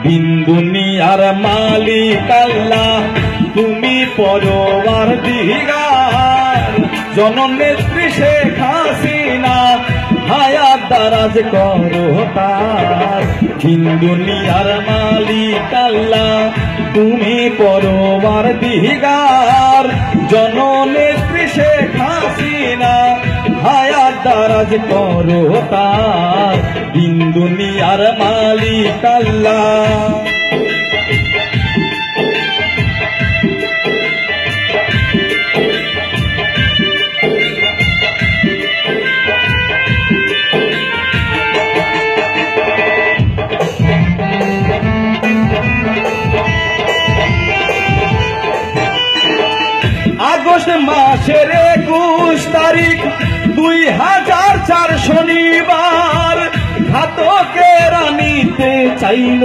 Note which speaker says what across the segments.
Speaker 1: দিন দুনিয়ার মালিক আল্লাহ, তুমি পরওয়ার দিগার। জননেত্রী শেখ হাসিনা হায়াত দারাজ করো তার। দিন দুনিয়ার মালিক আল্লাহ, তুমি পরওয়ার দিগার। জননেত্রী শেখ হাসিনা হায়াত দারাজ করো তার। দিন দুনিয়ার মালিক আল্লাহ। আগস্ট মাসের 21 তারিখ 2004 শনিবার, ঘাতকেরা নিতে চাইল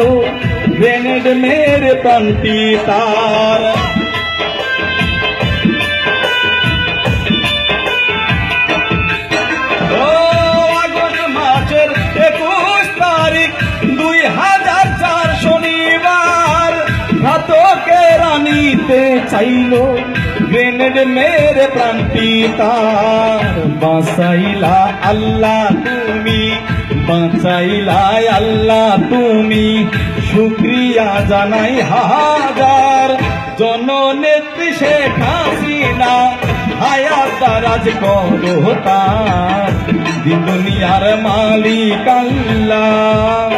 Speaker 1: গ্রেনেড মেরে প্রাণটি তার। আগস্ট মাসের 21 তারিখ 2004 শনিবার, ঘাতকেরা নিতে চাইল গ্রেনেড মেরে প্রাণটি তার। বাঁচাইলা আল্লাহ তুমি, বাঁচাইলা আল্লাহ তুমি, শুকরিয়া জানাই হাজার। জননেত্রী শেখ হাসিনা হায়াত দারাজ করো তার। দিন দুনিয়ার মালিক আল্লাহ।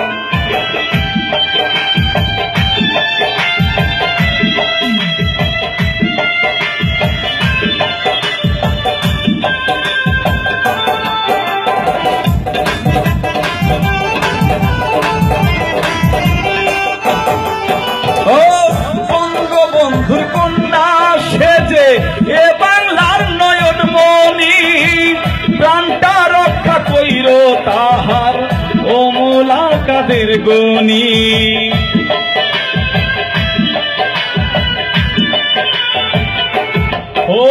Speaker 1: বঙ্গবন্ধুর কন্যা সেজে এ বাংলার নয়নমণি, প্রাণটা রক্ষা কইর তাহার ও মুলাকাদের গনি। ও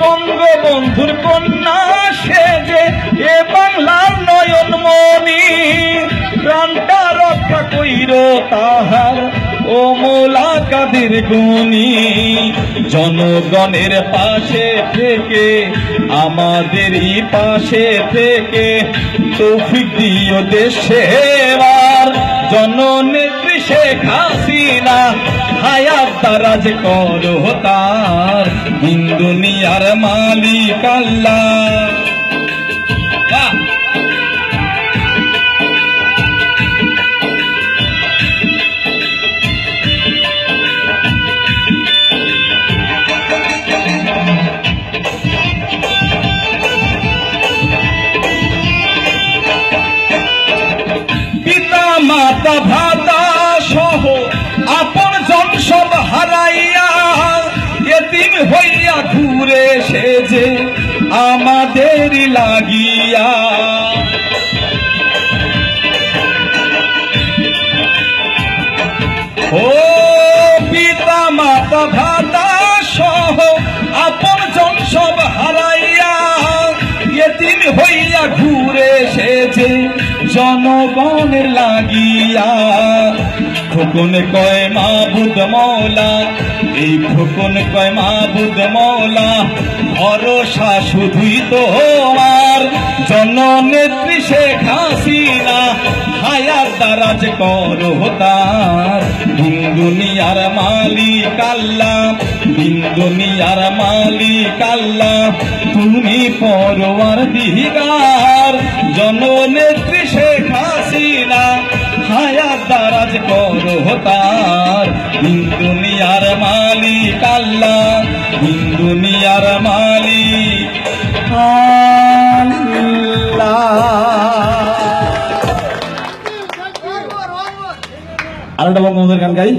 Speaker 1: বঙ্গবন্ধুর কন্যা সেজে এ বাংলার নয়নমণি, প্রাণটা রক্ষা কইর তাহার ও মুলাকাদের গুণী। জনগণের পাশে থেকে, আমাদেরই পাশে থেকে তৌফিক দিও দেশের। জননেত্রী শেখ হাসিনা হায়াত দারাজ করো তার। দিন দুনিয়ার মালিক আল্লাহ। মাতা ভাতা সহ আপন জন সব হারাইয়া, এতিম হইয়া ঘুরে সেজে আমাদের লাগিয়া। ও পিতা মাতা ভাতা সহ আপন জন সব হারাইয়া, এতিম হইয়া ঘুরে সেজে জনগণের লাগিয়া। খোকন কয় মাবুদ মৌলা, এই খোকন কয় মাবুদ মৌলা, ভরসা শুধুই তোমার। জননেত্রী শেখ হাসিনা হায়াত দারাজ করো তার। দিন দুনিয়ার মালিক আল্লাহ, দিন দুনিয়ার মালিক আল্লাহ, তুমি পরওয়ার দিগার। জননেত্রী শেখ হাসিনা হায়াত দারাজ করো তার। দিন দুনিয়ার মালিক আল্লাহ, দিন দুনিয়ার মালিক আল্লাহ। আরেকটা বঙ্গবন্ধুর গান গাই।